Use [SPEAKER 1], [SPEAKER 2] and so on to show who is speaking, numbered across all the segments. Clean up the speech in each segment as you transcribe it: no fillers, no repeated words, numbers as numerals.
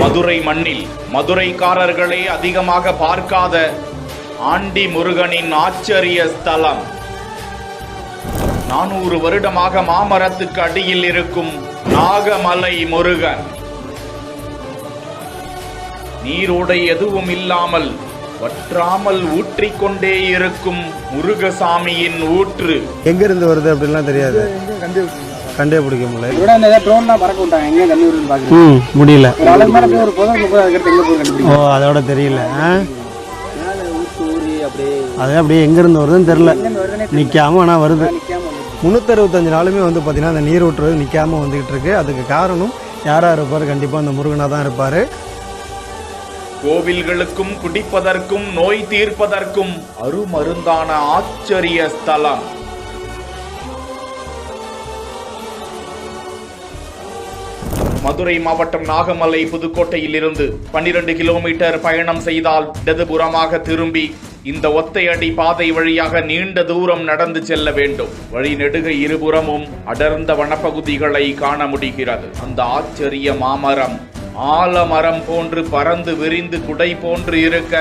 [SPEAKER 1] மதுரை மண்ணில் மதுரைக்காரர்களே அதிகமாக பார்க்காத ஆண்டி முருகனின் ஆச்சரிய ஸ்தலம். 400 வருடமாக மாமரத்துக்கு அடியில் இருக்கும் நாகமலை முருகன். நீரோடை எதுவும் இல்லாமல் வற்றாமல் ஊற்றிக்கொண்டே இருக்கும் முருகசாமியின் ஊற்று.
[SPEAKER 2] எங்கிருந்து வருது அப்படின்லாம் தெரியாது, கண்டே பிடிக்க முடியல. முடியல. ஓ, அதோட தெரியல. அது அப்படியே எங்கிருந்து வருதுன்னு தெரியல, நிற்காம ஆனால் வருது. 365 நாளுமே வந்து பார்த்தீங்கன்னா அந்த நீர் ஊற்றுறது நிற்காம வந்துகிட்டு இருக்கு. அதுக்கு காரணம் யாராக இருப்பார்? கண்டிப்பாக அந்த முருகனாக தான் இருப்பார்.
[SPEAKER 1] கோவில்களுக்கும் குடிப்பதற்கும் நோய் தீர்ப்பதற்கும் அருமருந்தான ஆச்சரிய ஸ்தலம். மதுரை மாவட்டம் நாகமலை புதுக்கோட்டையில் இருந்து 12 கிலோமீட்டர் பயணம் செய்தால் இடதுபுறமாக திரும்பி இந்த ஒத்தையடி பாதை வழியாக நீண்ட தூரம் நடந்து செல்ல வேண்டும். வழி நெடுக இருபுறமும் அடர்ந்த வனப்பகுதிகளை காண முடிகிறது. அந்த ஆச்சரிய மாமரம் ஆலமரம் போன்று பறந்து விரிந்து குடை போன்று இருக்க,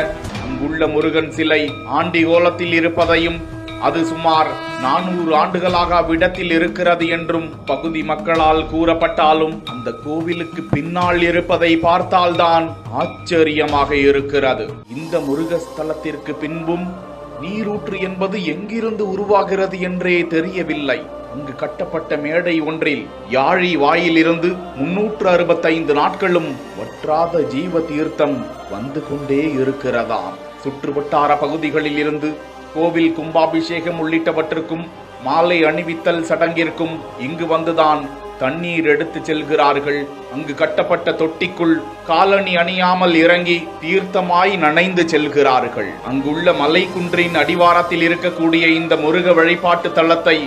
[SPEAKER 1] அங்குள்ள முருகன் சிலை ஆண்டி கோலத்தில் இருப்பதையும் அது சுமார் 400 ஆண்டுகளாக அவ்விடத்தில் இருக்கிறது என்றும் பகுதி மக்களால் கூறப்பட்டாலும் அந்த கோவிலுக்கு பின்னால் இருப்பதை பார்த்தால்தான் ஆச்சரியமாக இருக்கிறது. இந்த முருகஸ்தலத்திற்கு பின்பும் நீரூற்று என்பது எங்கிருந்து உருவாகிறது என்றே தெரியவில்லை. அங்கு கட்டப்பட்ட மேடை ஒன்றில் யாழி வாயிலிருந்து 365 நாட்களும் வற்றாத ஜீவ தீர்த்தம் வந்து கொண்டே இருக்கிறதாம். சுற்றுவட்டார பகுதிகளில் இருந்து கோவில் கும்பாபிஷேகம் உள்ளிட்டவற்றுக்கும் மாலை அணிவித்தல் சடங்கிற்கும் இங்கு வந்துதான் தண்ணீர் எடுத்து செல்கிறார்கள். அங்கு கட்டப்பட்ட தொட்டிக்குள் காலணி அணியாமல் இறங்கி தீர்த்தமாய் நனைந்து செல்கிறார்கள். அங்குள்ள மலை குன்றின் அடிவாரத்தில் இருக்கக்கூடிய இந்த முருக வழிபாட்டு தலத்தை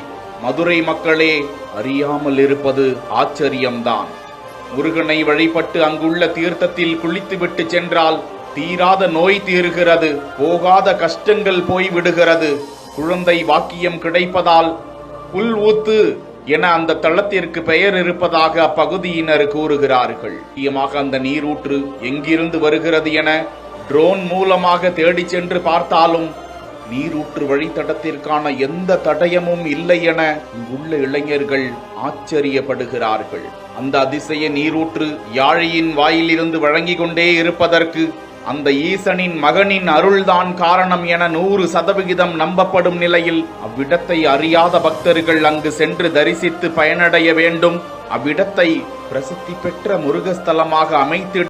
[SPEAKER 1] மதுரை மக்களே அறியாமல் இருப்பது ஆச்சரியம்தான். முருகனை வழிபட்டு அங்குள்ள தீர்த்தத்தில் குளித்துவிட்டு சென்றால் தீராத நோய் தீர்கிறது, போகாத கஷ்டங்கள் போய்விடுகிறது, குழந்தை வாக்கியம் கிடைப்பதால் புல் ஊத்து என அந்த தளத்திற்கு பெயர் இருப்பதாக அப்பகுதியினர் கூறுகிறார்கள். முக்கியமாக அந்த நீரூற்று எங்கிருந்து வருகிறது என ட்ரோன் மூலமாக தேடி சென்று பார்த்தாலும் நீரூற்று வழித்தடத்திற்கான எந்த தடயமும் இல்லை என இங்குள்ள இளைஞர்கள் ஆச்சரியப்படுகிறார்கள். அந்த அதிசய நீரூற்று யாழியின் வாயிலிருந்து வழங்கிக் கொண்டே இருப்பதற்கு அந்த ஈசனின் மகனின் அருள்தான் காரணம் என 100% நம்பப்படும் நிலையில் அவ்விடத்தை அறியாத பக்தர்கள் அங்கு சென்று தரிசித்து பயனடைய வேண்டும். அவ்விடத்தை பிரசித்தி பெற்ற முருகஸ்தலமாக அமைத்து